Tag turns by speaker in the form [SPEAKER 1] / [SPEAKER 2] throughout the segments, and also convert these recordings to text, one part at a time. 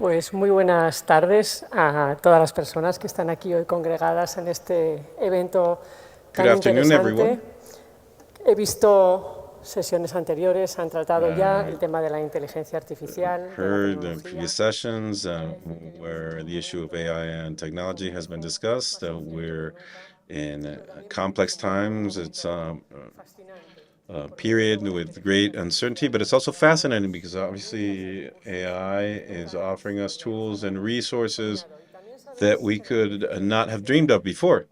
[SPEAKER 1] Pues muy buenas tardes a todas las personas que están aquí hoy congregadas en este evento
[SPEAKER 2] Good
[SPEAKER 1] tan
[SPEAKER 2] afternoon,
[SPEAKER 1] interesante.
[SPEAKER 2] everyone.
[SPEAKER 1] He visto sesiones anteriores, han tratado ya el tema de la inteligencia artificial, de la
[SPEAKER 2] Heard the
[SPEAKER 1] tecnología.
[SPEAKER 2] previous sessions where the issue of AI and technology has been discussed. We're in complex times. It's a period with great uncertainty, but it's also fascinating because obviously AI is offering us tools and resources that we could not have dreamed of before.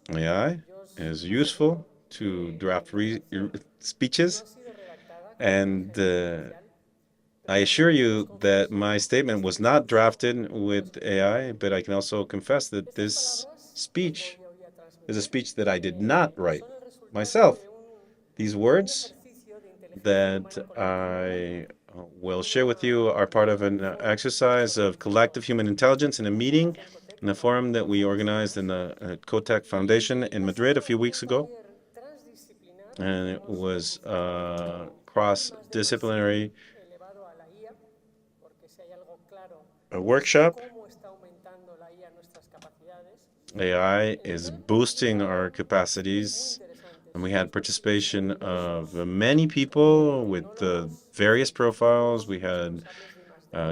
[SPEAKER 2] AI is useful to draft speeches, and I assure you that my statement was not drafted with AI, but I can also confess that this speech is a speech that I did not write myself. These words that I will share with you are part of an exercise of collective human intelligence in a meeting in a forum that we organized in the Kotak Foundation in Madrid a few weeks ago. And it was cross-disciplinary a workshop. AI is boosting our capacities, and we had participation of many people with various profiles. We had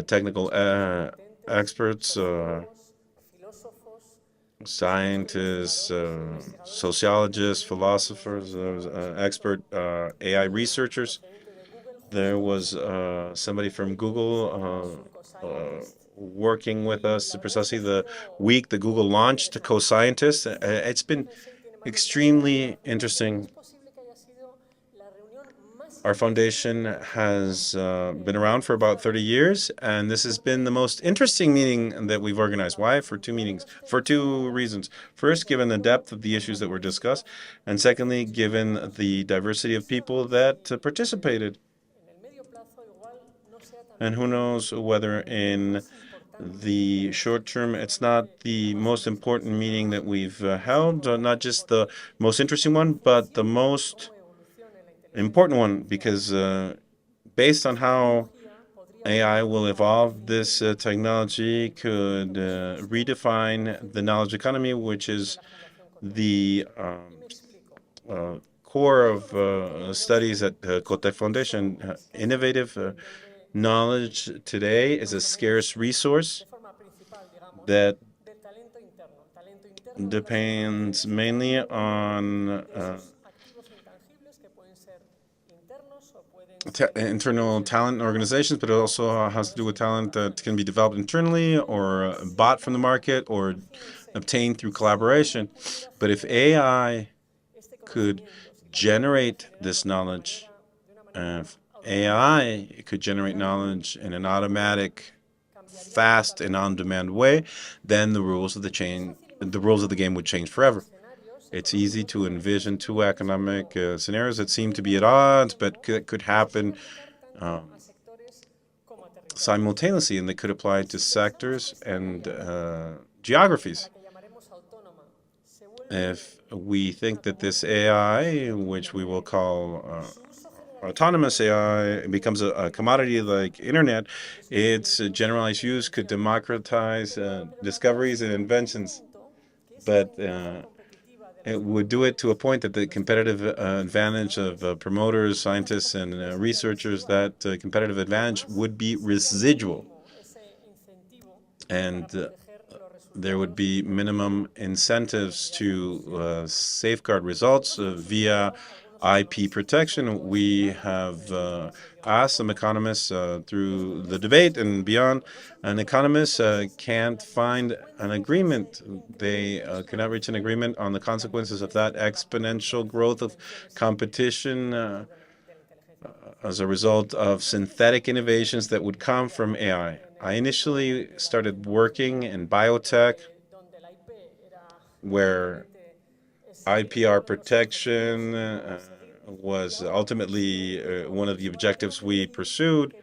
[SPEAKER 2] technical experts, scientists, sociologists, philosophers, expert AI researchers. There was somebody from Google working with us precisely the week that Google launched co-scientists. It's been extremely interesting. Our foundation has been around for about 30 years, and this has been the most interesting meeting that we've organized. Why? For two reasons. First, given the depth of the issues that were discussed, and secondly, given the diversity of people that participated. And who knows whether in the short term, it's not the most important meeting that we've held, not just the most interesting one, but the most important one, because based on how AI will evolve, this technology could redefine the knowledge economy, which is the core of studies at Kotek Foundation. Innovative knowledge today is a scarce resource that depends mainly on internal talent organizations, but it also has to do with talent that can be developed internally or bought from the market or obtained through collaboration. But if AI could generate this knowledge, if AI could generate knowledge in an automatic, fast, and on-demand way, then the rules of the game would change forever. It's easy to envision two economic scenarios that seem to be at odds, but could happen simultaneously, and they could apply to sectors and geographies. If we think that this AI, which we will call autonomous AI, becomes a commodity like internet, its generalized use could democratize discoveries and inventions. But it would do it to a point that the competitive advantage of promoters, scientists, and researchers, that competitive advantage would be residual. And there would be minimum incentives to safeguard results via IP protection. We have asked some economists through the debate and beyond, and economists can't find an agreement. They cannot reach an agreement on the consequences of that exponential growth of competition as a result of synthetic innovations that would come from AI. I initially started working in biotech, where IPR protection was ultimately one of the objectives we pursued.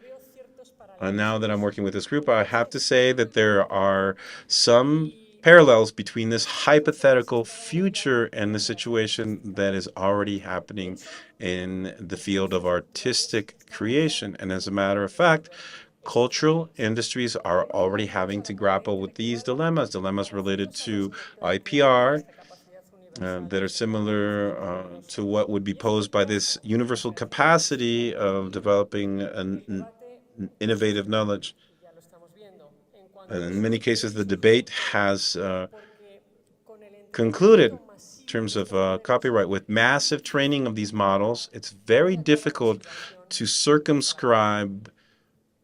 [SPEAKER 2] And now that I'm working with this group, I have to say that there are some parallels between this hypothetical future and the situation that is already happening in the field of artistic creation. And as a matter of fact, cultural industries are already having to grapple with these dilemmas related to IPR, that are similar to what would be posed by this universal capacity of developing an innovative knowledge. And in many cases, the debate has concluded in terms of copyright. With massive training of these models, it's very difficult to circumscribe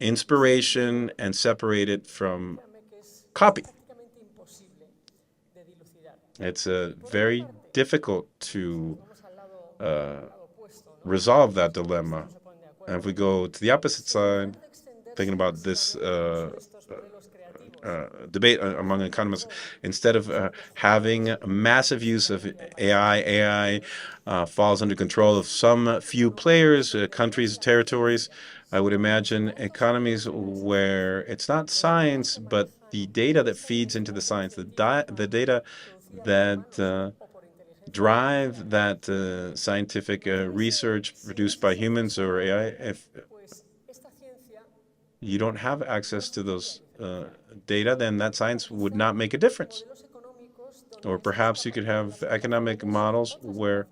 [SPEAKER 2] inspiration and separate it from copy. It's very difficult to resolve that dilemma. And if we go to the opposite side, thinking about this debate among economists, instead of having a massive use of AI falls under control of some few players, countries, territories. I would imagine economies where it's not science, but the data that feeds into the science, the data that drive that scientific research produced by humans or AI. If you don't have access to those data, then that science would not make a difference. Or perhaps you could have economic models where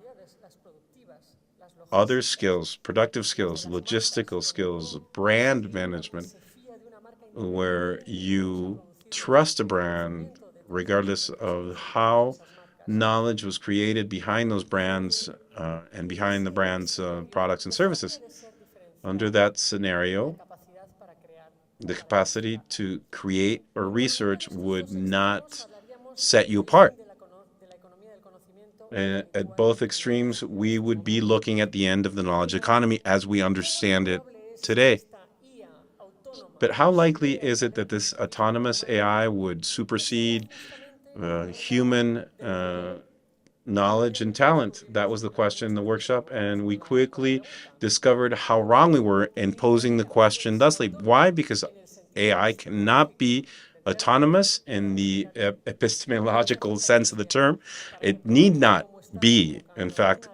[SPEAKER 2] other skills, productive skills, logistical skills, brand management, where you trust a brand regardless of how knowledge was created behind those brands and behind the brand's products and services. Under that scenario, the capacity to create or research would not set you apart. At both extremes, we would be looking at the end of the knowledge economy as we understand it today. But how likely is it that this autonomous AI would supersede human knowledge and talent? That was the question in the workshop, and we quickly discovered how wrong we were in posing the question thusly. Why? Because AI cannot be autonomous in the epistemological sense of the term. It need not be, in fact,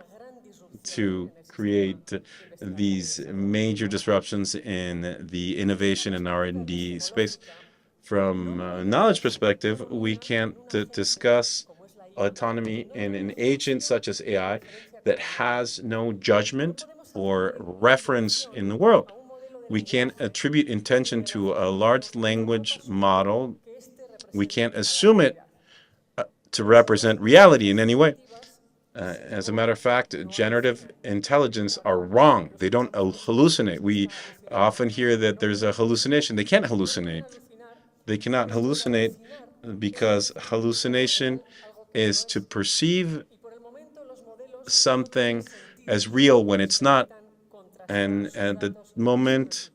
[SPEAKER 2] to create these major disruptions in the innovation and R&D space. From a knowledge perspective, we can't discuss autonomy in an agent such as AI that has no judgment or reference in the world. We can't attribute intention to a large language model. We can't assume it to represent reality in any way. As a matter of fact, generative intelligence are wrong. They don't hallucinate. We often hear that there's a hallucination. They can't hallucinate. They cannot hallucinate because hallucination is to perceive something as real when it's not. And at the moment,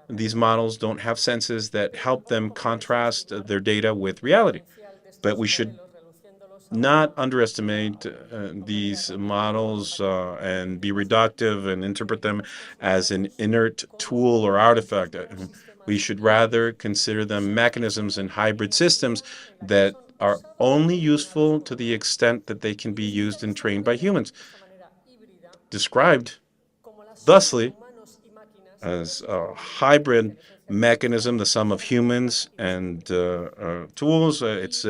[SPEAKER 2] these models don't have senses that help them contrast their data with reality. But we should not underestimate these models and be reductive and interpret them as an inert tool or artifact. We should rather consider them mechanisms and hybrid systems that are only useful to the extent that they can be used and trained by humans. Described thusly as a hybrid mechanism, the sum of humans and tools. It's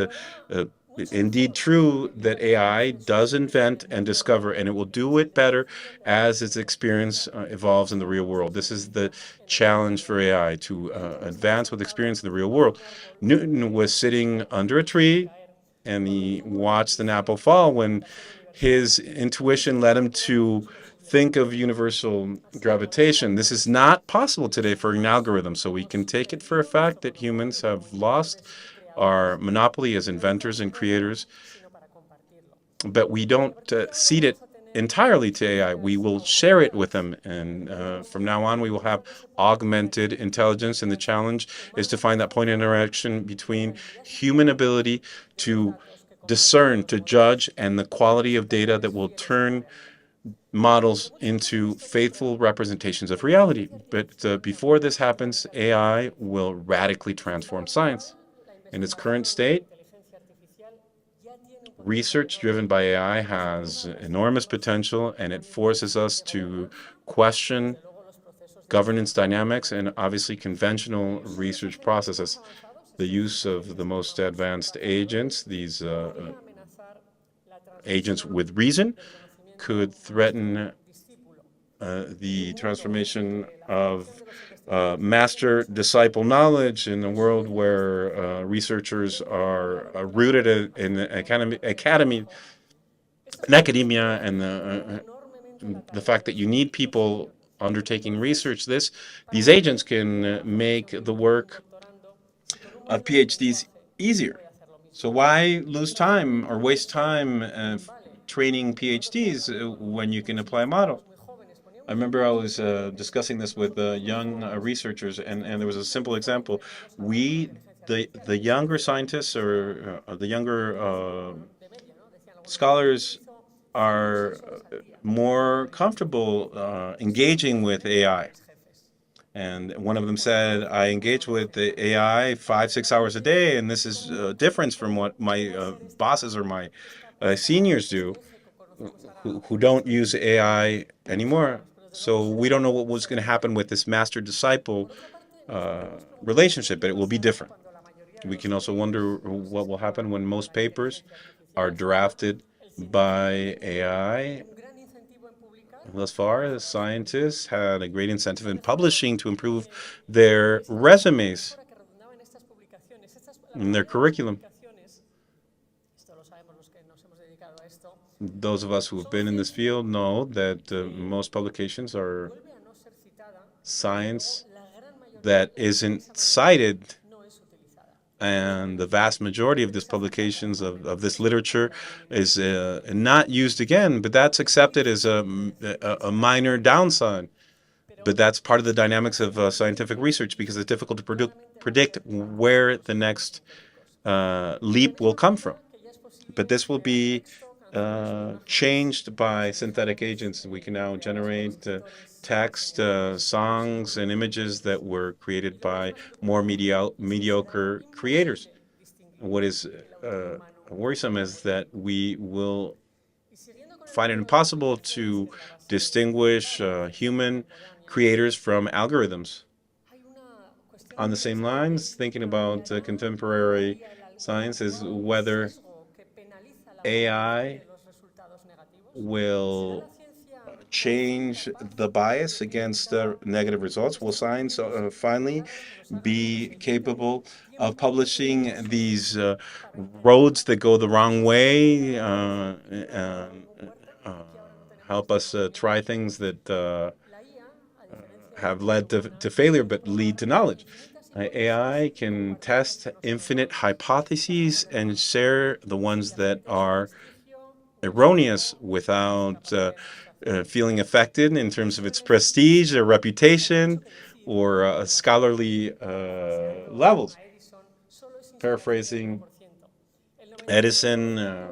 [SPEAKER 2] indeed true that AI does invent and discover, and it will do it better as its experience evolves in the real world. This is the challenge for AI, to advance with experience in the real world. Newton was sitting under a tree and he watched an apple fall when his intuition led him to think of universal gravitation. This is not possible today for an algorithm, so we can take it for a fact that humans have lost our monopoly as inventors and creators, but we don't cede it entirely to AI. We will share it with them, and from now on we will have augmented intelligence, and the challenge is to find that point of interaction between human ability to discern, to judge, and the quality of data that will turn models into faithful representations of reality. But before this happens, AI will radically transform science. In its current state, Research driven by AI has enormous potential, and it forces us to question governance dynamics and obviously conventional research processes. The use of the most advanced agents, these agents with reason, could threaten the transformation of master disciple knowledge in a world where researchers are rooted in academia, and the fact that you need people undertaking research. These agents can make the work of PhDs easier. So why lose time or waste time training PhDs when you can apply a model? I remember I was discussing this with young researchers, and there was a simple example. The younger scientists or the younger scholars are more comfortable engaging with AI. And one of them said, I engage with the AI 5-6 hours a day, and this is a difference from what my bosses or my seniors do who don't use AI anymore. So we don't know what was going to happen with this master disciple relationship, but it will be different. We can also wonder what will happen when most papers are drafted by AI. Thus far, the scientists had a great incentive in publishing to improve their resumes and their curriculum. Those of us who have been in this field know that most publications are science that isn't cited, and the vast majority of these publications of this literature is not used again, but that's accepted as a minor downside. But that's part of the dynamics of scientific research, because it's difficult to predict where the next leap will come from. But this will be changed by synthetic agents. We can now generate text, songs, and images that were created by more mediocre creators. What is worrisome is that we will find it impossible to distinguish human creators from algorithms. On the same lines, thinking about contemporary science is whether AI will change the bias against negative results. Will science finally be capable of publishing these roads that go the wrong way, help us try things that have led to failure but lead to knowledge? AI can test infinite hypotheses and share the ones that are erroneous without feeling affected in terms of its prestige or reputation or scholarly levels. Paraphrasing Edison,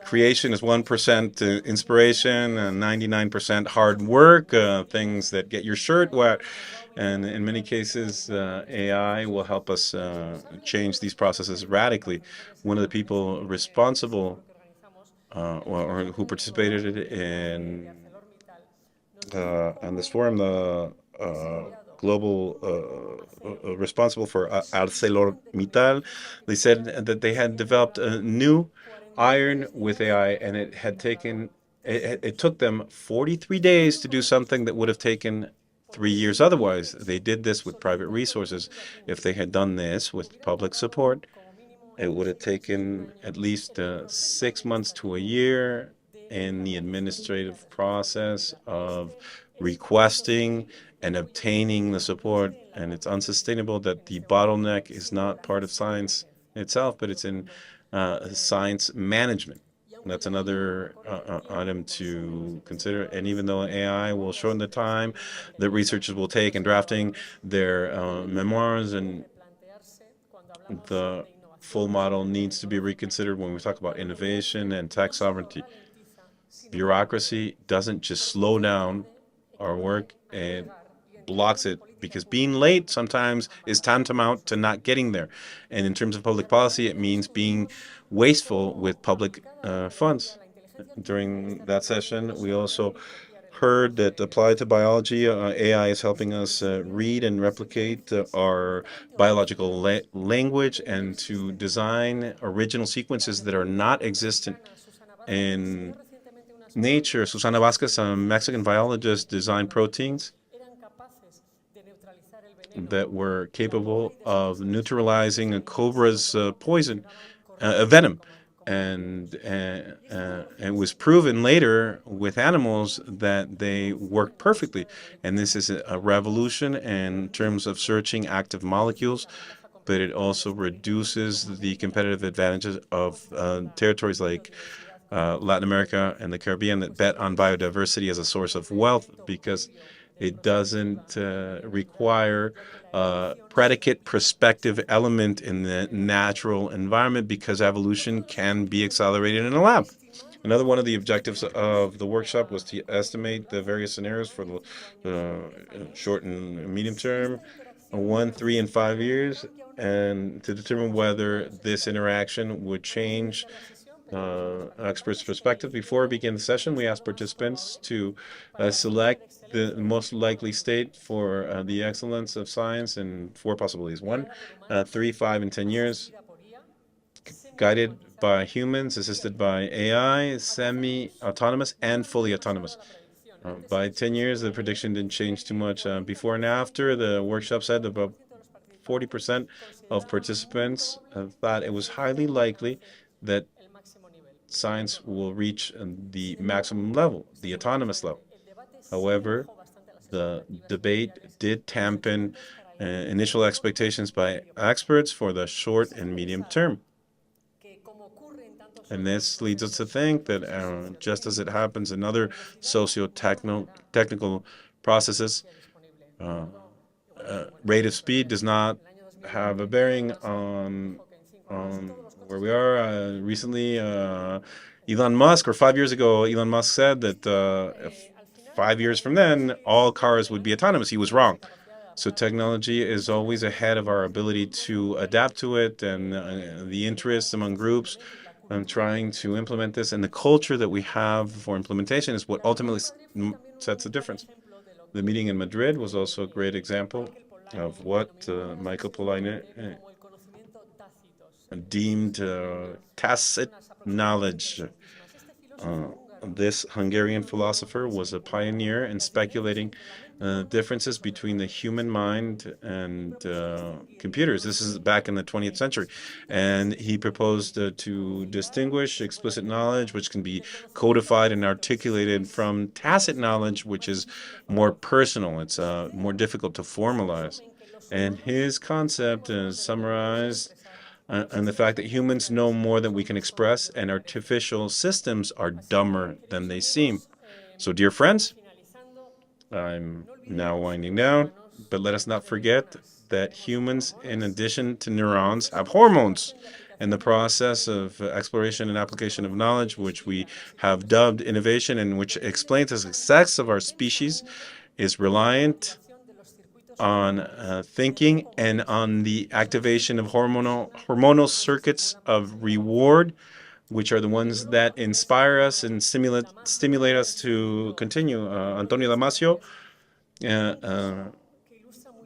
[SPEAKER 2] creation is 1% inspiration and 99% hard work, things that get your shirt wet. And in many cases, AI will help us change these processes radically. One of the people responsible or who participated in on this forum, the global responsible for ArcelorMittal, they said that they had developed a new iron with AI, and it took them 43 days to do something that would have taken 3 years otherwise. They did this with private resources. If they had done this with public support, it would have taken at least 6 months to a year in the administrative process of requesting and obtaining the support. And it's unsustainable that the bottleneck is not part of science itself, but it's in science management. That's another item to consider. And even though AI will shorten the time that researchers will take in drafting their memoirs, and the full model needs to be reconsidered when we talk about innovation and tech sovereignty. Bureaucracy doesn't just slow down our work, it blocks it, because being late sometimes is tantamount to not getting there. And in terms of public policy, it means being wasteful with public funds. During that session, we also heard that applied to biology, AI is helping us read and replicate our biological language and to design original sequences that are not existent in nature. Susana Vasquez, a Mexican biologist, designed proteins that were capable of neutralizing a cobra's poison, venom. And it was proven later with animals that they work perfectly. And this is a revolution in terms of searching active molecules, but it also reduces the competitive advantages of territories like Latin America and the Caribbean that bet on biodiversity as a source of wealth, because it doesn't require a predicate perspective element in the natural environment, because evolution can be accelerated in a lab. Another one of the objectives of the workshop was to estimate the various scenarios for the short and medium term, 1, 3, and 5 years, and to determine whether this interaction would change experts' perspective. Before we begin the session, we ask participants to select the most likely state for the excellence of science in 4 possibilities: 1, 3, 5, and 10 years, guided by humans, assisted by AI, semi-autonomous, and fully autonomous. By 10 years, the prediction didn't change too much. Before and after, the workshop said about 40% of participants thought it was highly likely that science will reach the maximum level, the autonomous level. However, the debate did dampen initial expectations by experts for the short and medium term. And this leads us to think that just as it happens in other socio-technical processes, rate of speed does not have a bearing on where we are. Recently, Elon Musk, or 5 years ago, Elon Musk said that if 5 years from then, all cars would be autonomous. He was wrong. So technology is always ahead of our ability to adapt to it, and the interests among groups trying to implement this, and the culture that we have for implementation is what ultimately sets the difference. The meeting in Madrid was also a great example of what Michael Polanyi deemed tacit knowledge. This Hungarian philosopher was a pioneer in speculating differences between the human mind and computers. This is back in the 20th century. And he proposed to distinguish explicit knowledge, which can be codified and articulated, from tacit knowledge, which is more personal. It's more difficult to formalize. And his concept is summarized and the fact that humans know more than we can express, and artificial systems are dumber than they seem. So, dear friends, I'm now winding down, but let us not forget that humans, in addition to neurons, have hormones. And the process of exploration and application of knowledge, which we have dubbed innovation and which explains the success of our species, is reliant on thinking and on the activation of hormonal circuits of reward, which are the ones that inspire us and stimulate us to continue. Antonio Damasio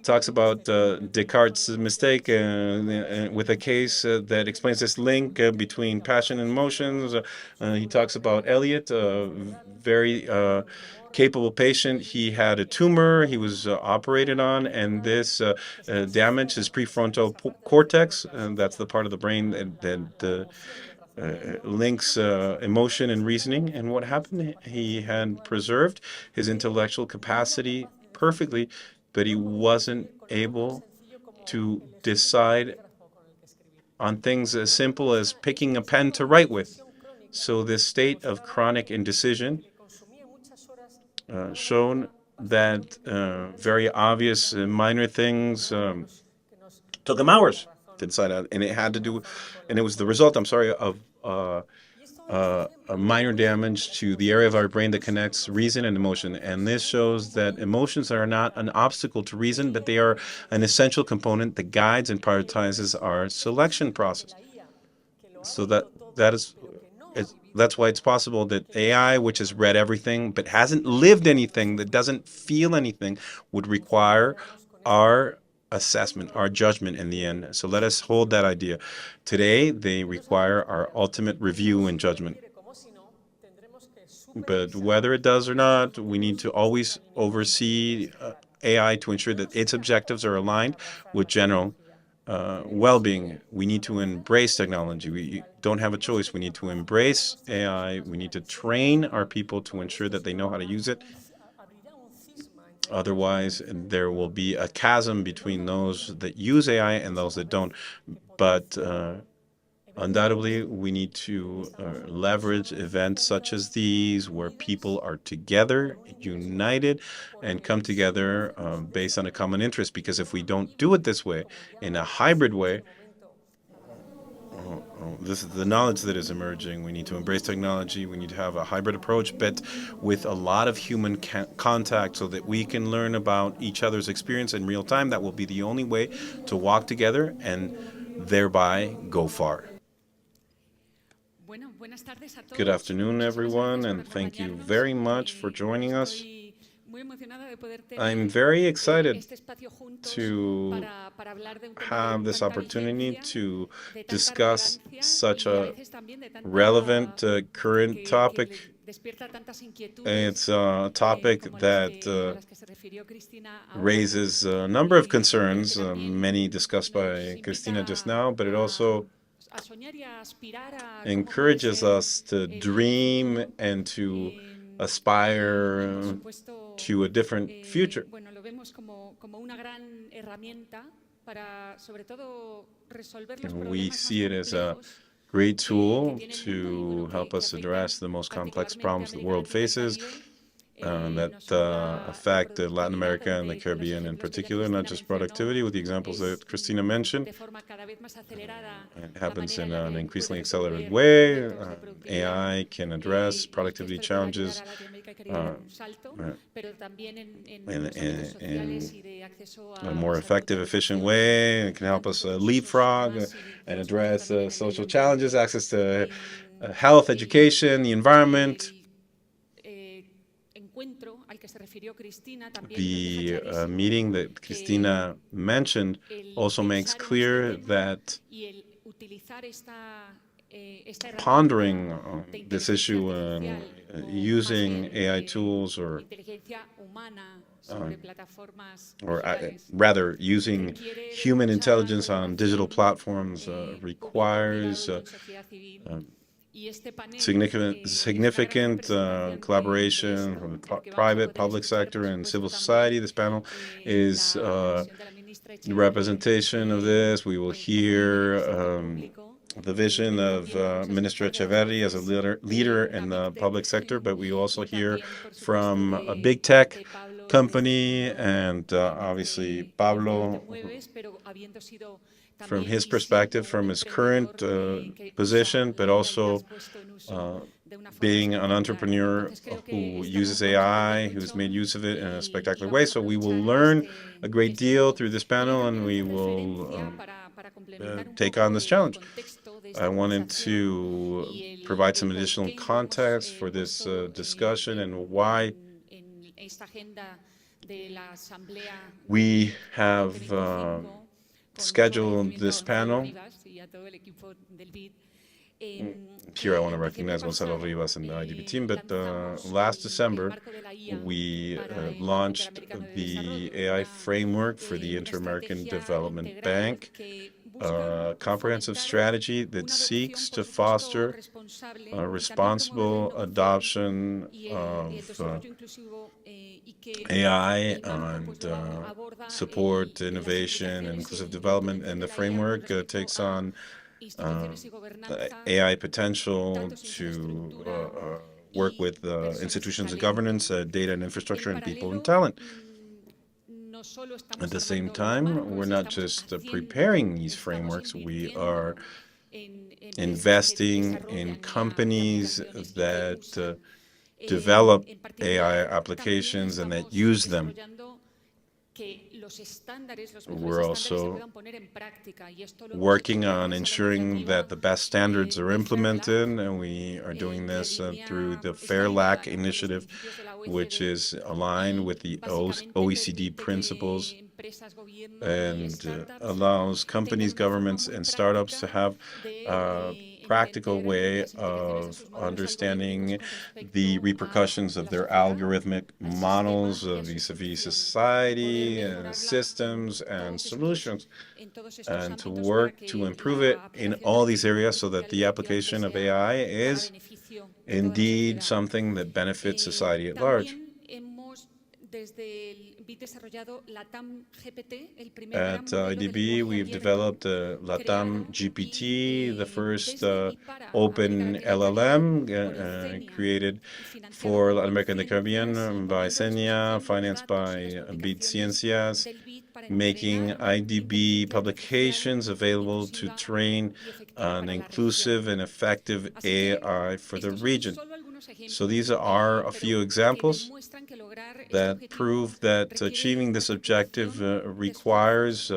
[SPEAKER 2] talks about Descartes' mistake with a case that explains this link between passion and emotions. He talks about Eliot, a very capable patient. He had a tumor he was operated on, and this damaged his prefrontal cortex, and that's the part of the brain that links emotion and reasoning. And what happened? He had preserved his intellectual capacity perfectly, but he wasn't able to decide on things as simple as picking a pen to write with. So this state of chronic indecision shown that very obvious minor things took him hours to decide on, and it had to do, and it was the result, I'm sorry, of a minor damage to the area of our brain that connects reason and emotion. And this shows that emotions are not an obstacle to reason, but they are an essential component that guides and prioritizes our selection process. So that's why it's possible that AI, which has read everything but hasn't lived anything, that doesn't feel anything, would require our assessment, our judgment in the end. So let us hold that idea. Today, they require our ultimate review and judgment. But whether it does or not, we need to always oversee AI to ensure that its objectives are aligned with general well-being. We need to embrace technology. We don't have a choice. We need to embrace AI. We need to train our people to ensure that they know how to use it. Otherwise, there will be a chasm between those that use AI and those that don't. But undoubtedly, we need to leverage events such as these where people are together, united, and come together based on a common interest. Because if we don't do it this way, in a hybrid way, this is the knowledge that is emerging. We need to embrace technology. We need to have a hybrid approach, but with a lot of human contact so that we can learn about each other's experience in real time. That will be the only way to walk together and thereby go far. Good afternoon, everyone, and thank you very much for joining us. I'm very excited to have this opportunity to discuss such a relevant current topic. It's a topic that raises a number of concerns, many discussed by Cristina just now, but it also encourages us to dream and to aspire to a different future. We see it as a great tool to help us address the most complex problems the world faces that affect Latin America and the Caribbean in particular, not just productivity, with the examples that Cristina mentioned. It happens in an increasingly accelerated way. AI can address productivity challenges in a more effective, efficient way. It can help us leapfrog and address social challenges, access to health, education, the environment. The meeting that Cristina mentioned also makes clear that pondering this issue and using AI tools or rather using human intelligence on digital platforms requires significant collaboration from the private, public sector, and civil society. This panel is the representation of this. We will hear the vision of Minister Echeverri as a leader in the public sector, but we also hear from a big tech company and obviously Pablo from his perspective, from his current position, but also being an entrepreneur who uses AI, who's made use of it in a spectacular way. So we will learn a great deal through this panel, and we will take on this challenge. I wanted to provide some additional context for this discussion and why we have scheduled this panel. Here I want to recognize Gonzalo Rivas and the IDB team, but last December we launched the AI framework for the Inter-American Development Bank, a comprehensive strategy that seeks to foster a responsible adoption of AI and support innovation and inclusive development. And the framework takes on AI potential to work with institutions and governance, data and infrastructure, and people and talent. At the same time, we're not just preparing these frameworks, we are investing in companies that develop AI applications and that use them. We're also working on ensuring that the best standards are implemented, and we are doing this through the Fair Lack initiative, which is aligned with the OECD principles and allows companies, governments, and startups to have a practical way of understanding the repercussions of their algorithmic models vis-a-vis society and systems and solutions, and to work to improve it in all these areas so that the application of AI is indeed something that benefits society at large. At IDB, we've developed LATAM GPT, the first open LLM created for Latin America and the Caribbean by Senia, financed by Bit Ciencias, making IDB publications available to train an inclusive and effective AI for the region. So these are a few examples that prove that achieving this objective requires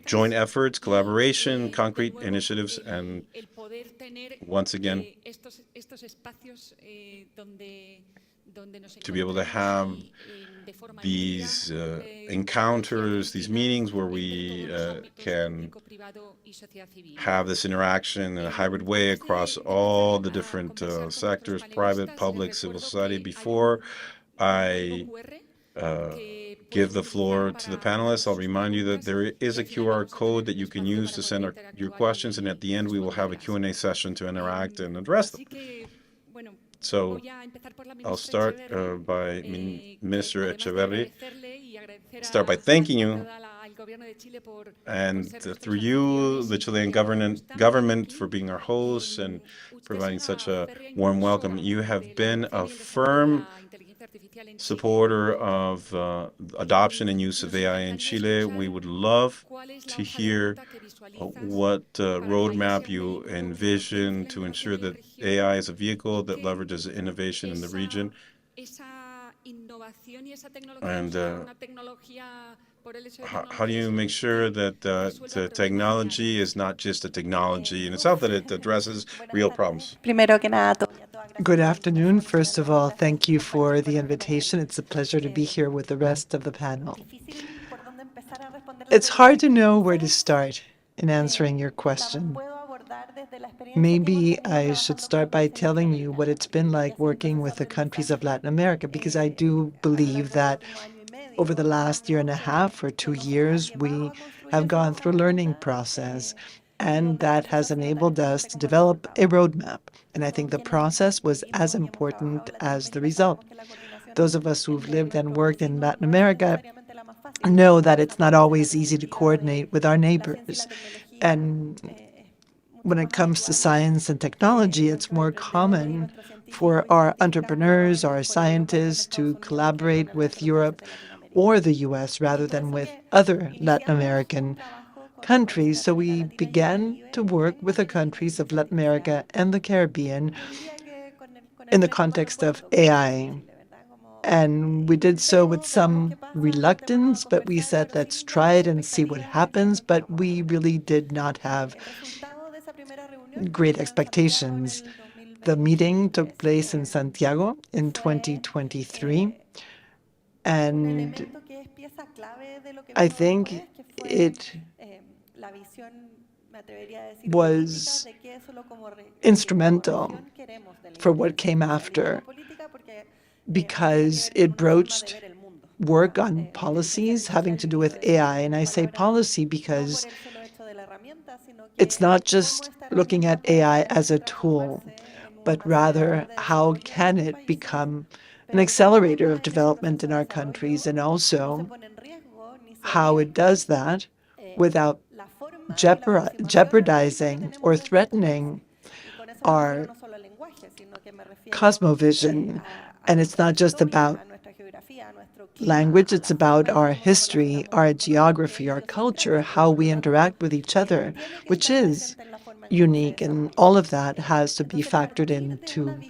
[SPEAKER 2] joint efforts, collaboration, concrete initiatives, and once again, to be able to have these encounters, these meetings where we can have this interaction in a hybrid way across all the different sectors, private, public, civil society. Before I give the floor to the panelists, I'll remind you that there is a QR code that you can use to send your questions, and at the end we will have a Q&A session to interact and address them. So I'll start by Minister Echeverri. Start by thanking you, and through you, the Chilean government for being our host and providing such a warm welcome. You have been a firm supporter of adoption and use of AI in Chile. We would love to hear what roadmap you envision to ensure that AI is a vehicle that leverages innovation in the region. And how do you make sure that the technology is not just a technology in itself, that it addresses real problems?
[SPEAKER 3] Good afternoon. First of all, thank you for the invitation. It's a pleasure to be here with the rest of the panel. It's hard to know where to start in answering your question. Maybe I should start by telling you what it's been like working with the countries of Latin America, because I do believe that over the last year and a half or 2 years, we have gone through a learning process, and that has enabled us to develop a roadmap. And I think the process was as important as the result. Those of us who've lived and worked in Latin America know that it's not always easy to coordinate with our neighbors. And when it comes to science and technology, it's more common for our entrepreneurs, our scientists to collaborate with Europe or the US rather than with other Latin American countries. So we began to work with the countries of Latin America and the Caribbean in the context of AI. And we did so with some reluctance, but we said, let's try it and see what happens. But we really did not have great expectations. The meeting took place in Santiago in 2023, and I think it was instrumental for what came after, because it broached work on policies having to do with AI. And I say policy because it's not just looking at AI as a tool, but rather how can it become an accelerator of development in our countries, and also how it does that without jeopardizing or threatening our cosmovision. And it's not just about language, it's about our history, our geography, our culture, how we interact with each other, which is unique. And all of that has to be factored into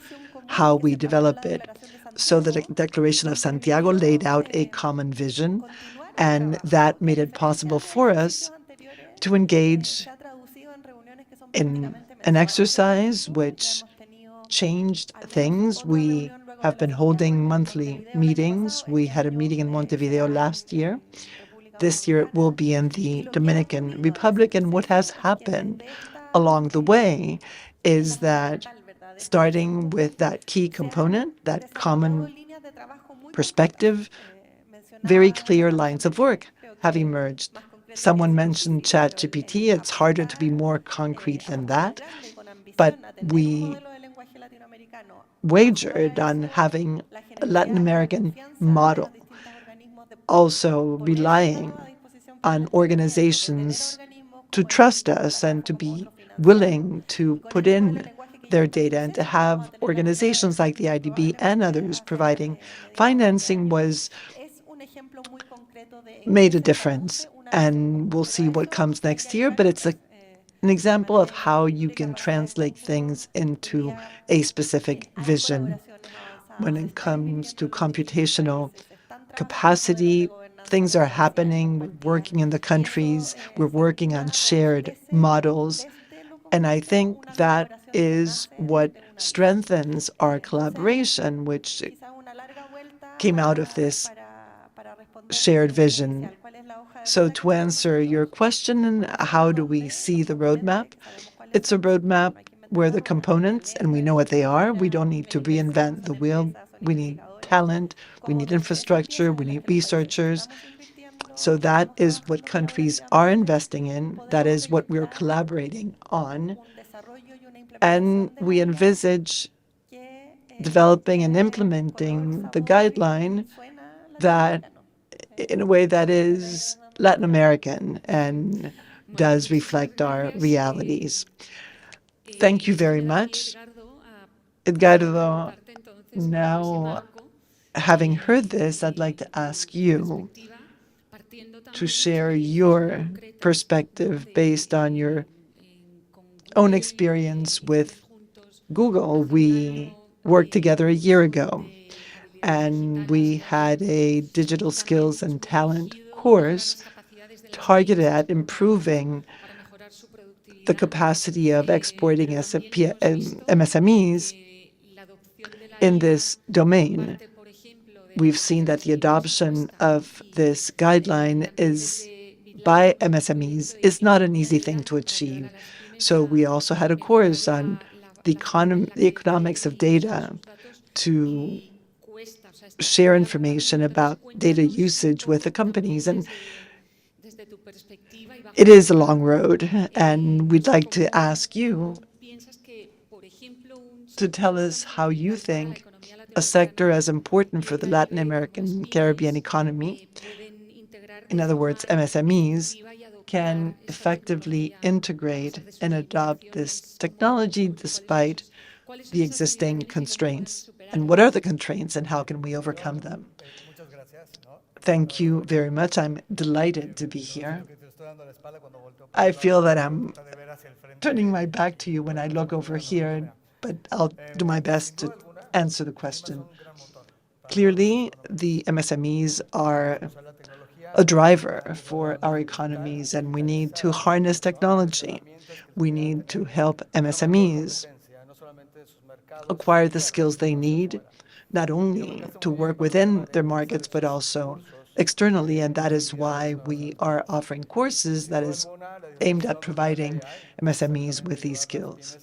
[SPEAKER 3] how we develop it. So the Declaration of Santiago laid out a common vision, and that made it possible for us to engage in an exercise which changed things. We have been holding monthly meetings. We had a meeting in Montevideo last year. This year it will be in the Dominican Republic. And what has happened along the way is that starting with that key component, that common perspective, very clear lines of work have emerged. Someone mentioned ChatGPT. It's harder to be more concrete than that, but we wagered on having a Latin American model, also relying on organizations to trust us and to be willing to put in their data, and to have organizations like the IDB and others providing financing was made a difference. And we'll see what comes next year, but it's an example of how you can translate things into a specific vision. When it comes to computational capacity, things are happening. We're working in the countries. We're working on shared models. And I think that is what strengthens our collaboration, which came out of this shared vision. So to answer your question, how do we see the roadmap? It's a roadmap where the components, and we know what they are, we don't need to reinvent the wheel. We need talent, we need infrastructure, we need researchers. So that is what countries are investing in. That is what we're collaborating on. And we envisage developing and implementing the guideline that in a way that is Latin American and does reflect our realities. Thank you very much. Edgardo, now having heard this, I'd like to ask you to share your perspective based on your own experience with Google. We worked together a year ago, and we had a digital skills and talent course targeted at improving the capacity of exporting MSMEs in this domain. We've seen that the adoption of this guideline by MSMEs is not an easy thing to achieve. So we also had a course on the economics of data to share information about data usage with the companies. And it is a long road, and we'd like to ask you to tell us how you think a sector as important for the Latin American Caribbean economy, in other words, MSMEs, can effectively integrate and adopt this technology despite the existing constraints. And what are the constraints, and how can we overcome them? Thank you very much. I'm delighted to be here. I feel that I'm turning my back to you when I look over here, but I'll do my best to answer the question. Clearly, the MSMEs are a driver for our economies, and we need to harness technology. We need to help MSMEs acquire the skills they need, not only to work within their markets, but also externally. And that is why we are offering courses that is aimed at providing MSMEs with these skills.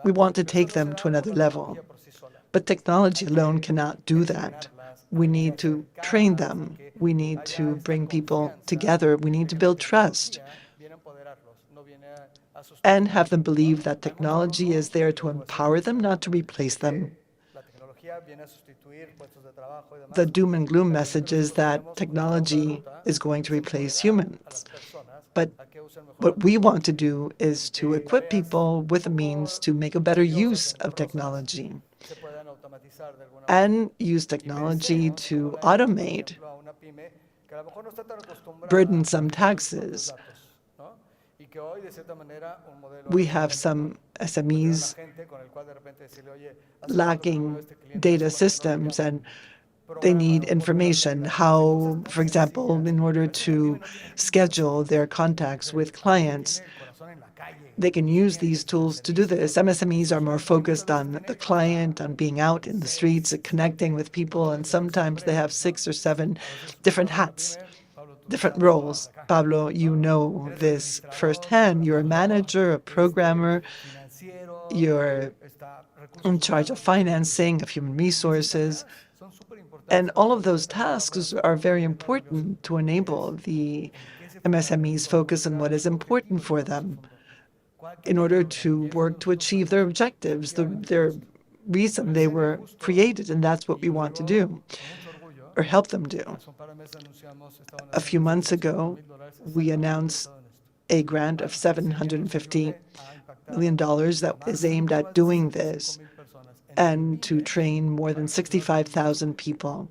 [SPEAKER 3] We want to take them to another level, but technology alone cannot do that. We need to train them. We need to bring people together. We need to build trust and have them believe that technology is there to empower them, not to replace them. The doom and gloom message is that technology is going to replace humans. But what we want to do is to equip people with the means to make a better use of technology. and use technology to automate burdensome taxes. We have some SMEs lacking data systems, and they need information. How, for example, in order to schedule their contacts with clients, they can use these tools to do this. MSMEs are more focused on the client, on being out in the streets, connecting with people, and sometimes they have 6 or 7 different hats, different roles. Pablo, you know this firsthand. You're a manager, a programmer, you're in charge of financing, of human resources. And all of those tasks are very important to enable the MSMEs focus on what is important for them in order to work to achieve their objectives, their reason they were created, and that's what we want to do, or help them do. A few months ago, we announced a grant of $750 million that is aimed at doing this and to train more than 65,000 people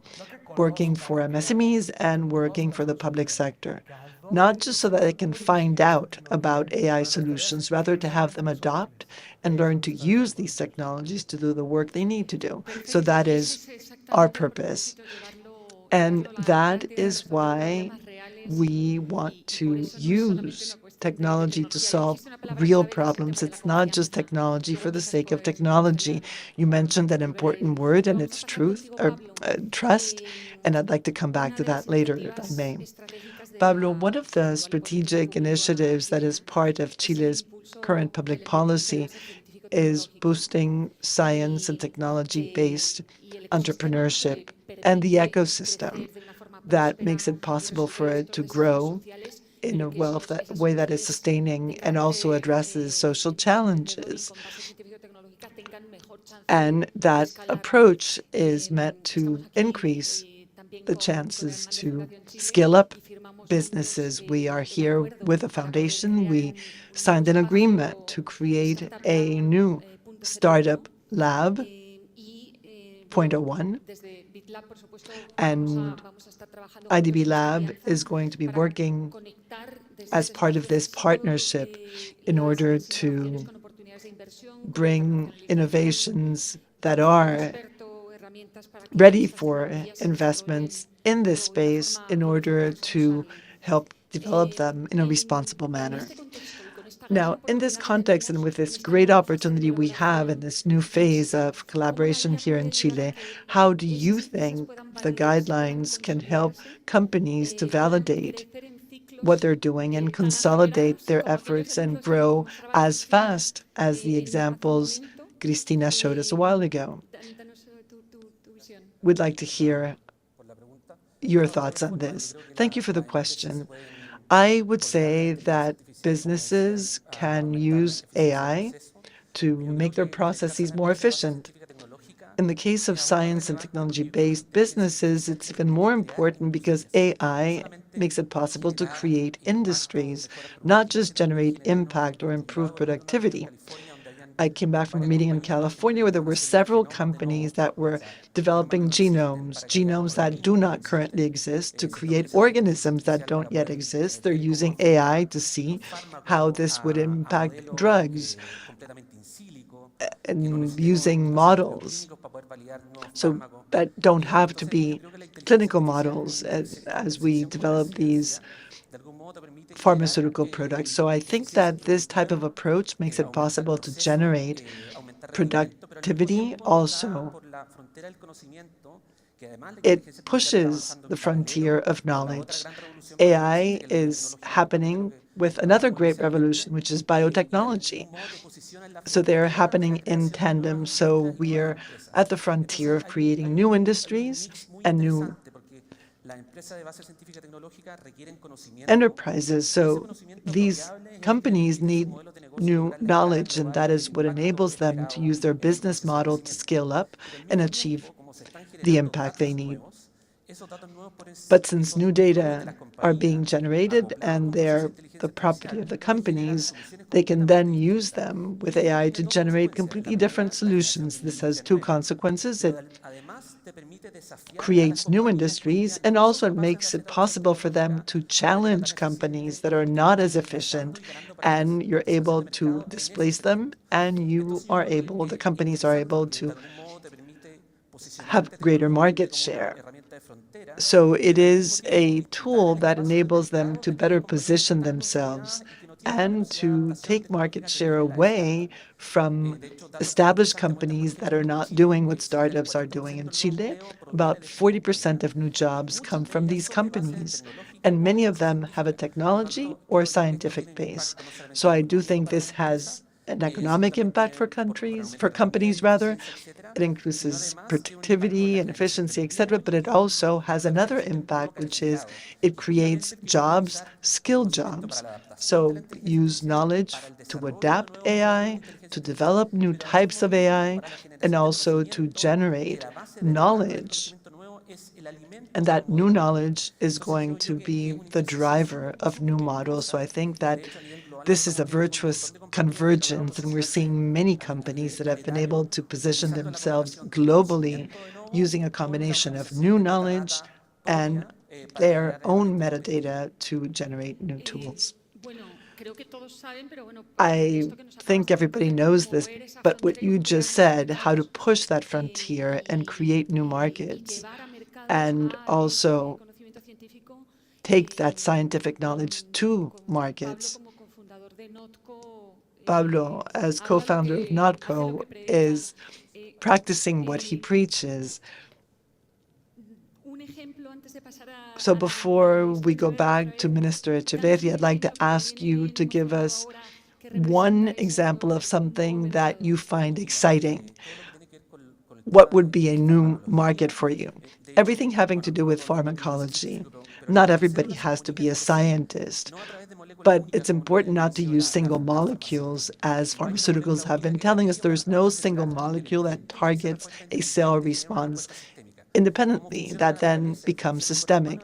[SPEAKER 3] working for MSMEs and working for the public sector. Not just so that they can find out about AI solutions, rather to have them adopt and learn to use these technologies to do the work they need to do. So that is our purpose. And that is why we want to use technology to solve real problems. It's not just technology for the sake of technology. You mentioned an important word, and it's trust, and I'd like to come back to that later, if I may. Pablo, one of the strategic initiatives that is part of Chile's current public policy is boosting science and technology-based entrepreneurship and the ecosystem that makes it possible for it to grow in a way that is sustaining and also addresses social challenges. And that approach is meant to increase the chances to scale up businesses. We are here with a foundation. We signed an agreement to create a new startup lab, Point 01, and IDB Lab is going to be working as part of this partnership in order to bring innovations that are ready for investments in this space in order to help develop them in a responsible manner. Now, in this context and with this great opportunity we have in this new phase of collaboration here in Chile, how do you think the guidelines can help companies to validate what they're doing and consolidate their efforts and grow as fast as the examples Cristina showed us a while ago? We'd like to hear your thoughts on this. Thank you for the question. I would say that businesses can use AI to make their processes more efficient. In the case of science and technology-based businesses, it's even more important because AI makes it possible to create industries, not just generate impact or improve productivity. I came back from a meeting in California where there were several companies that were developing genomes that do not currently exist, to create organisms that don't yet exist. They're using AI to see how this would impact drugs and using models so that don't have to be clinical models as we develop these pharmaceutical products. So I think that this type of approach makes it possible to generate productivity. Also, it pushes the frontier of knowledge. AI is happening with another great revolution, which is biotechnology. So they're happening in tandem. So we're at the frontier of creating new industries and new enterprises. So these companies need new knowledge, and that is what enables them to use their business model to scale up and achieve the impact they need. But since new data are being generated and they're the property of the companies, they can then use them with AI to generate completely different solutions. This has two consequences. It creates new industries, and also it makes it possible for them to challenge companies that are not as efficient, and you're able to displace them, and the companies are able to have greater market share. So it is a tool that enables them to better position themselves and to take market share away from established companies that are not doing what startups are doing in Chile. About 40% of new jobs come from these companies, and many of them have a technology or scientific base. So I do think this has an economic impact for companies rather. It increases productivity and efficiency, etc. But it also has another impact, which is it creates jobs, skilled jobs. So use knowledge to adapt AI, to develop new types of AI, and also to generate knowledge. And that new knowledge is going to be the driver of new models. So I think that this is a virtuous convergence, and we're seeing many companies that have been able to position themselves globally using a combination of new knowledge and their own metadata to generate new tools. I think everybody knows this, but what you just said, how to push that frontier and create new markets, and also take that scientific knowledge to markets. Pablo, as co-founder of Notco, is practicing what he preaches. So before we go back to Minister Echeverri, I'd like to ask you to give us one example of something that you find exciting. What would be a new market for you? Everything having to do with pharmacology. Not everybody has to be a scientist, but it's important not to use single molecules, as pharmaceuticals have been telling us. There's no single molecule that targets a cell response independently that then becomes systemic.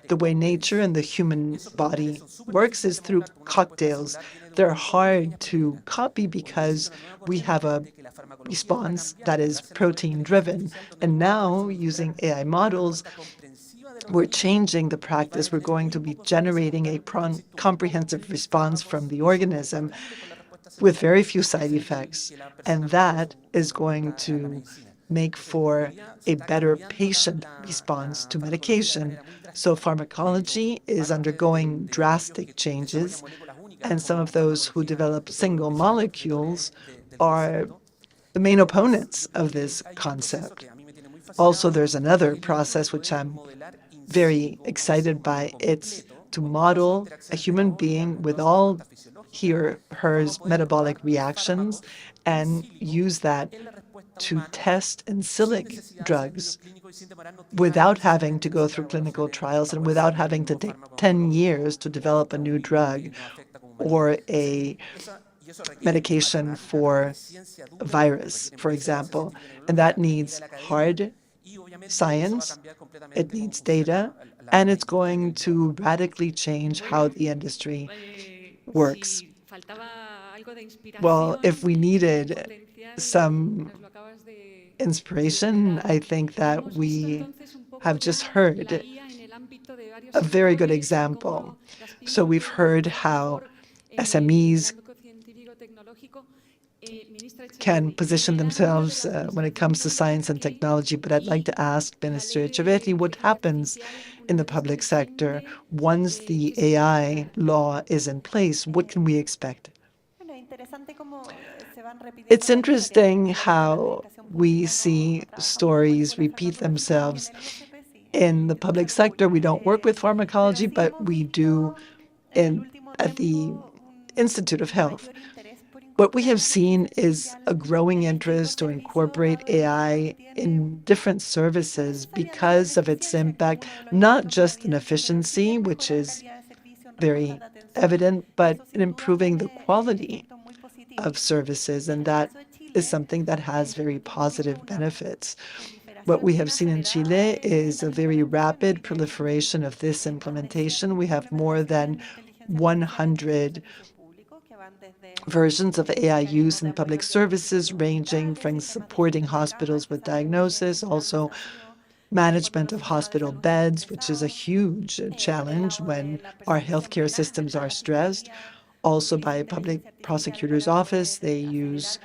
[SPEAKER 3] The way nature and the human body works is through cocktails. They're hard to copy because we have a response that is protein-driven. And now, using AI models, we're changing the practice. We're going to be generating a comprehensive response from the organism with very few side effects. And that is going to make for a better patient response to medication. So pharmacology is undergoing drastic changes, and some of those who develop single molecules are the main opponents of this concept. Also, there's another process which I'm very excited by. It's to model a human being with all her metabolic reactions and use that to test in silico drugs without having to go through clinical trials and without having to take 10 years to develop a new drug or a medication for a virus, for example. And that needs hard science, it needs data, and it's going to radically change how the industry works. Well, if we needed some inspiration, I think that we have just heard a very good example. So we've heard how SMEs can position themselves when it comes to science and technology. But I'd like to ask Minister Echeverri, what happens in the public sector once the AI law is in place? What can we expect? It's interesting how we see stories repeat themselves. In the public sector, we don't work with pharmacology, but we do at the Institute of Health. What we have seen is a growing interest to incorporate AI in different services because of its impact, not just in efficiency, which is very evident, but in improving the quality of services. And that is something that has very positive benefits. What we have seen in Chile is a very rapid proliferation of this implementation. We have more than 100 versions of AI use in public services, ranging from supporting hospitals with diagnosis, also management of hospital beds, which is a huge challenge when our healthcare systems are stressed. Also by public prosecutor's office, they use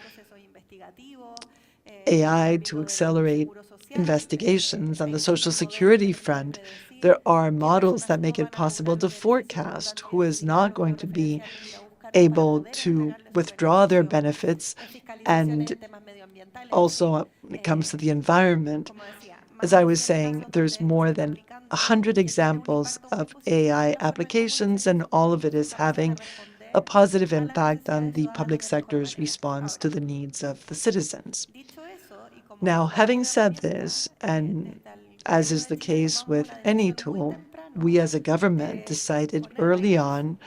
[SPEAKER 3] AI to accelerate investigations. On the Social Security front, there are models that make it possible to forecast who is not going to be able to withdraw their benefits. And also, when it comes to the environment, as I was saying, there's more than 100 examples of AI applications, and all of it is having a positive impact on the public sector's response to the needs of the citizens. Now, having said this, and as is the case with any tool, we as a government decided early on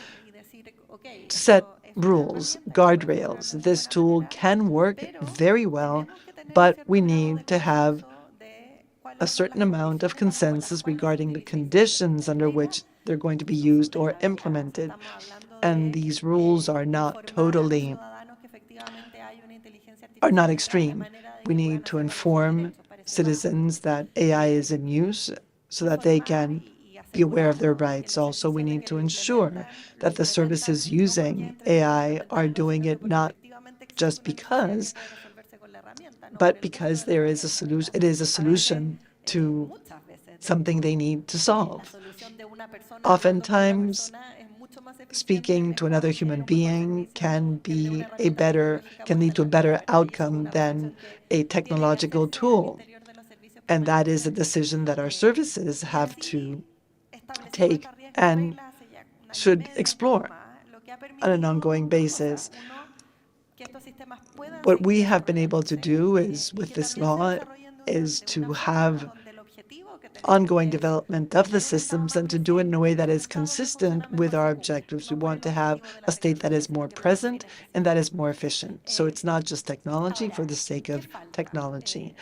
[SPEAKER 3] to set rules, guardrails. This tool can work very well, but we need to have a certain amount of consensus regarding the conditions under which they're going to be used or implemented. And these rules are not extreme. We need to inform citizens that AI is in use so that they can be aware of their rights. Also, we need to ensure that the services using AI are doing it not just because, but because there is a solution. It is a solution to something they need to solve. Oftentimes, speaking to another human being can lead to a better outcome than a technological tool. And that is a decision that our services have to take and should explore on an ongoing basis. What we have been able to do is, with this law, is to have ongoing development of the systems and to do it in a way that is consistent with our objectives. We want to have a state that is more present and that is more efficient. So it's not just technology for the sake of technology.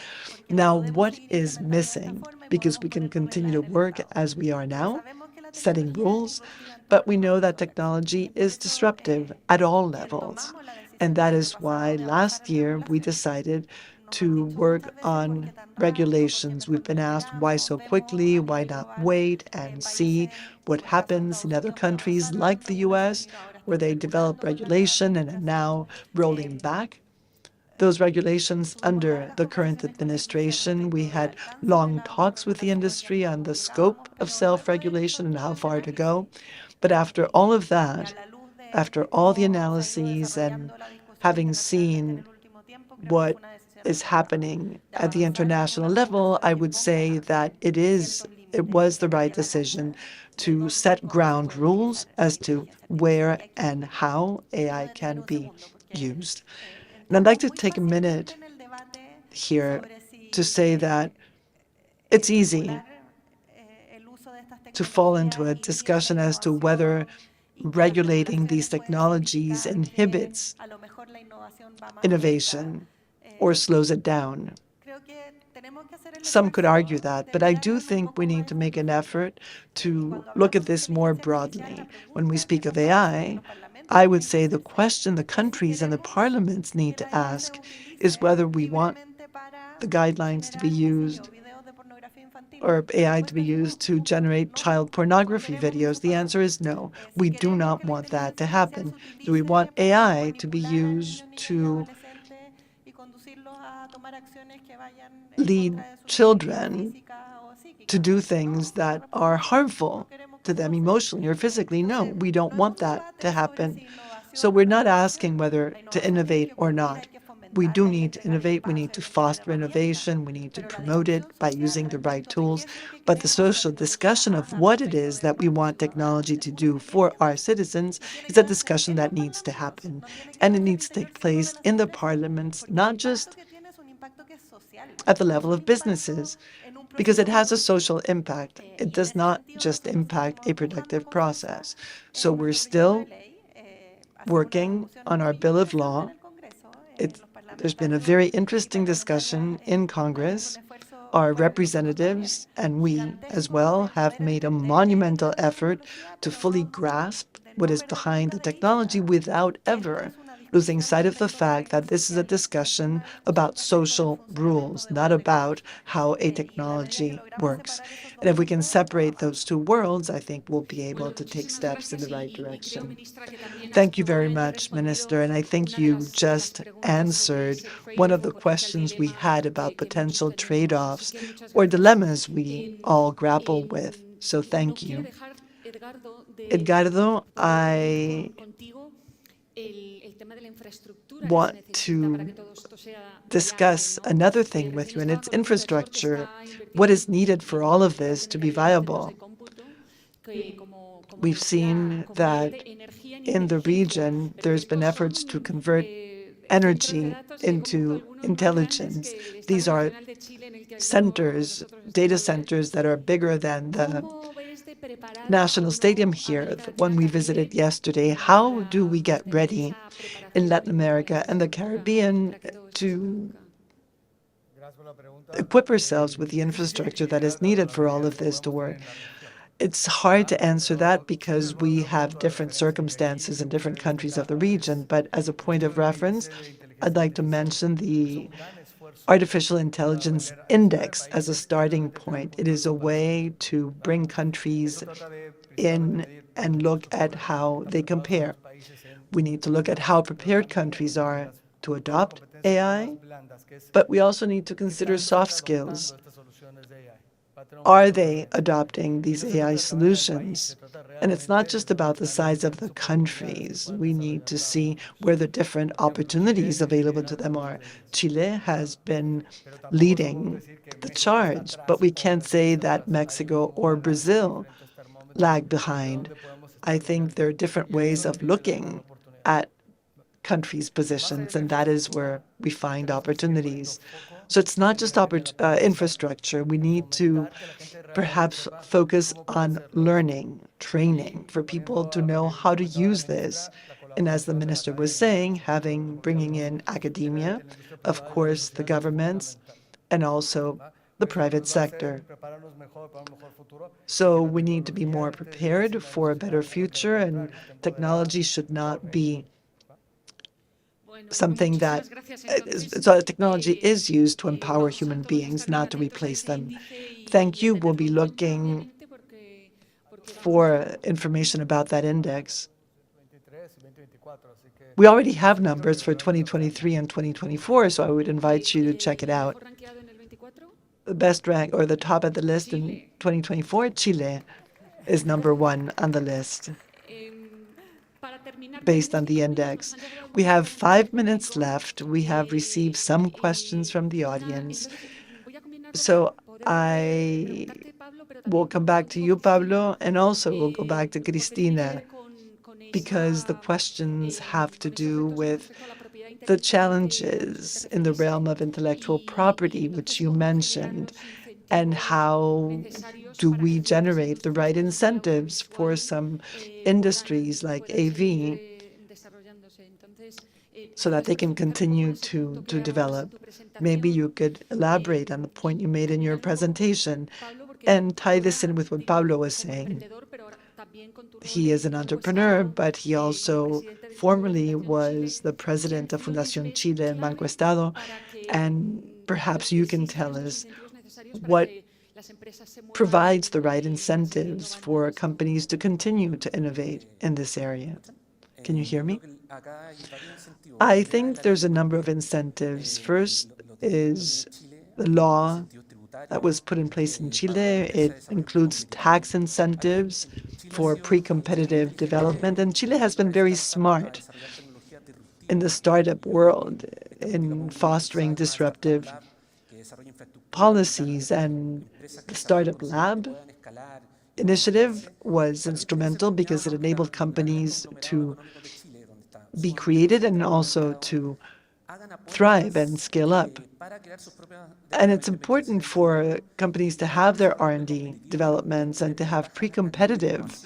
[SPEAKER 3] Now, what is missing? Because we can continue to work as we are now, setting rules, but we know that technology is disruptive at all levels. And that is why last year we decided to work on regulations. We've been asked why so quickly, why not wait and see what happens in other countries like the US, where they develop regulation and are now rolling back those regulations under the current administration. We had long talks with the industry on the scope of self-regulation and how far to go. But after all of that, after all the analyses and having seen what is happening at the international level, I would say that it was the right decision to set ground rules as to where and how AI can be used. And I'd like to take a minute here to say that it's easy to fall into a discussion as to whether regulating these technologies inhibits innovation or slows it down. Some could argue that, but I do think we need to make an effort to look at this more broadly. When we speak of AI, I would say the question the countries and the parliaments need to ask is whether we want the guidelines to be used or AI to be used to generate child pornography videos. The answer is no. We do not want that to happen. Do we want AI to be used to lead children to do things that are harmful to them emotionally or physically? No, we don't want that to happen. So we're not asking whether to innovate or not. We do need to innovate. We need to foster innovation. We need to promote it by using the right tools. But the social discussion of what it is that we want technology to do for our citizens is a discussion that needs to happen. And it needs to take place in the parliaments, not just at the level of businesses, because it has a social impact. It does not just impact a productive process. So we're still working on our bill of law. There's been a very interesting discussion in Congress our representatives and we as well have made a monumental effort to fully grasp what is behind the technology without ever losing sight of the fact that this is a discussion about social rules, not about how a technology works. And if we can separate those two worlds, I think we'll be able to take steps in the right direction. Thank you very much, Minister. And I think you just answered one of the questions we had about potential trade-offs or dilemmas we all grapple with. So thank you. Edgardo, I want to discuss another thing with you, and it's infrastructure. What is needed for all of this to be viable? We've seen that in the region, there's been efforts to convert energy into intelligence. These are centers, data centers that are bigger than the National Stadium here, the one we visited yesterday. How do we get ready in Latin America and the Caribbean to equip ourselves with the infrastructure that is needed for all of this to work? It's hard to answer that because we have different circumstances in different countries of the region. But as a point of reference, I'd like to mention the Artificial Intelligence Index as a starting point. It is a way to bring countries in and look at how they compare. We need to look at how prepared countries are to adopt AI, but we also need to consider soft skills. Are they adopting these AI solutions? And it's not just about the size of the countries. We need to see where the different opportunities available to them are. Chile has been leading the charge, but we can't say that Mexico or Brazil lag behind. I think there are different ways of looking at countries' positions, and that is where we find opportunities. So it's not just infrastructure. We need to perhaps focus on learning, training for people to know how to use this. And as the minister was saying, bringing in academia, of course, the governments, and also the private sector. So we need to be more prepared for a better future, and technology should not be something that so technology is used to empower human beings, not to replace them. Thank you. We'll be looking for information about that index. We already have numbers for 2023 and 2024, so I would invite you to check it out. The best rank or the top of the list in 2024, Chile is #1 on the list based on the index. We have 5 minutes left. We have received some questions from the audience. So I will come back to you, Pablo, and also we'll go back to Cristina, because the questions have to do with the challenges in the realm of intellectual property, which you mentioned, and how do we generate the right incentives for some industries like AV so that they can continue to develop. Maybe you could elaborate on the point you made in your presentation and tie this in with what Pablo was saying. He is an entrepreneur, but he also formerly was the president of Fundación Chile and Banco Estado, and perhaps you can tell us what provides the right incentives for companies to continue to innovate in this area. Can you hear me? I think there's a number of incentives. First is the law that was put in place in Chile. It includes tax incentives for pre-competitive development, and Chile has been very smart in the startup world in fostering disruptive policies, and the Startup Lab initiative was instrumental because it enabled companies to be created and also to thrive and scale up. And it's important for companies to have their R&D developments and to have pre-competitive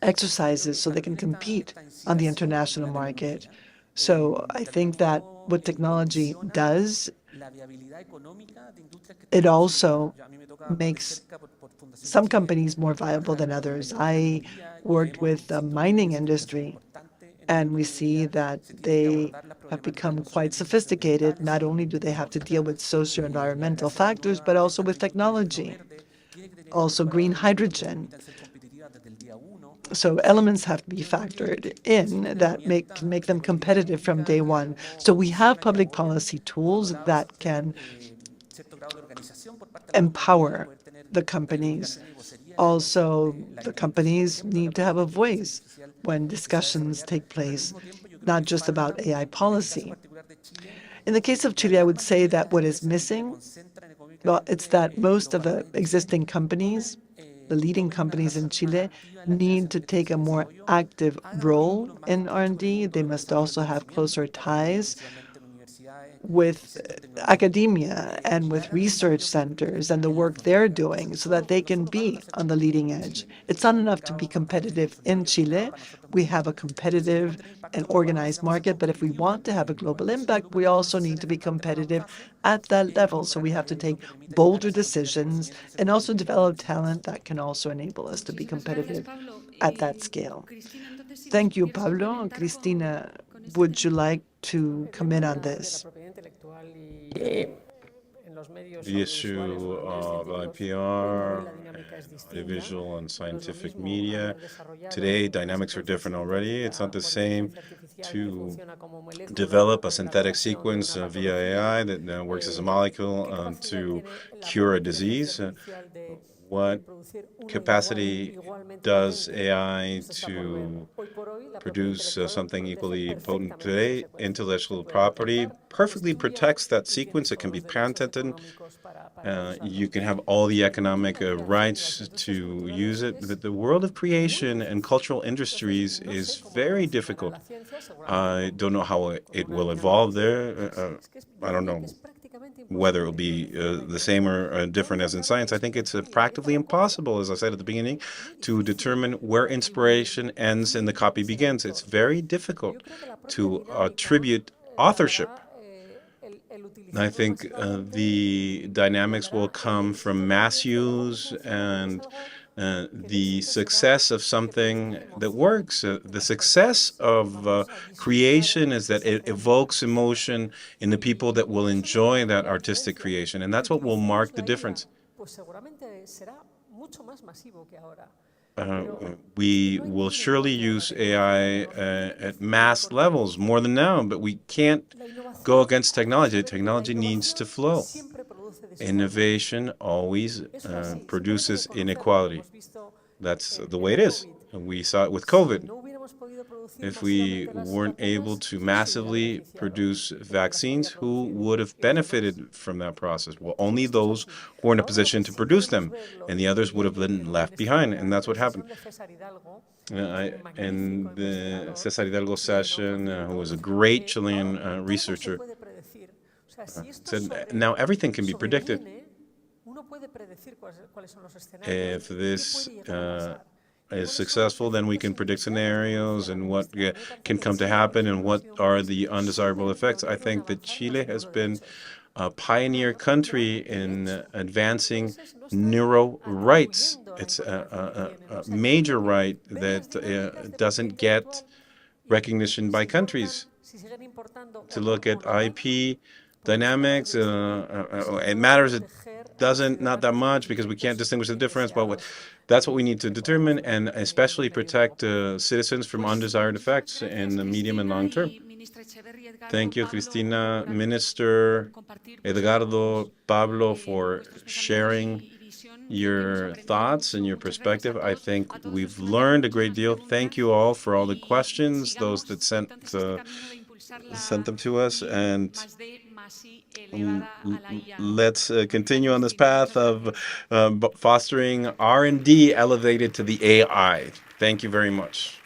[SPEAKER 3] exercises so they can compete on the international market. So I think that what technology does it also makes some companies more viable than others. I worked with the mining industry, and we see that they have become quite sophisticated. Not only do they have to deal with socio-environmental factors, but also with technology, also green hydrogen. So elements have to be factored in that can make them competitive from day one. So we have public policy tools that can empower the companies. Also, the companies need to have a voice when discussions take place, not just about AI policy. In the case of Chile, I would say that what is missing, well, it's that most of the existing companies, the leading companies in Chile, need to take a more active role in R&D. They must also have closer ties with academia and with research centers and the work they're doing so that they can be on the leading edge. It's not enough to be competitive in Chile. We have a competitive and organized market, but if we want to have a global impact, we also need to be competitive at that level. So we have to take bolder decisions and also develop talent that can also enable us to be competitive at that scale. Thank you, Pablo. Cristina, would you like to comment on this?
[SPEAKER 2] The issue of IPR, audiovisual and scientific media. Today, dynamics are different already. It's not the same to develop a synthetic sequence via AI that works as a molecule to cure a disease. What capacity does AI to produce something equally potent today? Intellectual property perfectly protects that sequence. It can be patented. You can have all the economic rights to use it. But the world of creation and cultural industries is very difficult. I don't know how it will evolve there. I don't know whether it will be the same or different as in science. I think it's practically impossible, as I said at the beginning, to determine where inspiration ends and the copy begins. It's very difficult to attribute authorship. I think the dynamics will come from mass use and the success of something that works. The success of creation is that it evokes emotion in the people that will enjoy that artistic creation, and that's what will mark the difference. We will surely use AI at mass levels more than now, but we can't go against technology. Technology needs to flow. Innovation always produces inequality. That's the way it is. We saw it with COVID. If we weren't able to massively produce vaccines, who would have benefited from that process? Well, only those who are in a position to produce them, and the others would have been left behind, and that's what happened. In the César Hidalgo session, who was a great Chilean researcher, said, now everything can be predicted. If this is successful, then we can predict scenarios and what can come to happen and what are the undesirable effects. I think that Chile has been a pioneer country in advancing neuro rights. It's a major right that doesn't get recognition by countries. To look at IP dynamics, it matters. It doesn't, not that much, because we can't distinguish the difference, but that's what we need to determine, and especially protect citizens from undesired effects in the medium and long term. Thank you, Cristina, Minister Edgardo, Pablo, for sharing your thoughts and your perspective. I think we've learned a great deal. Thank you all for all the questions, those that sent them to us, and let's continue on this path of fostering R&D elevated to the AI. Thank you very much.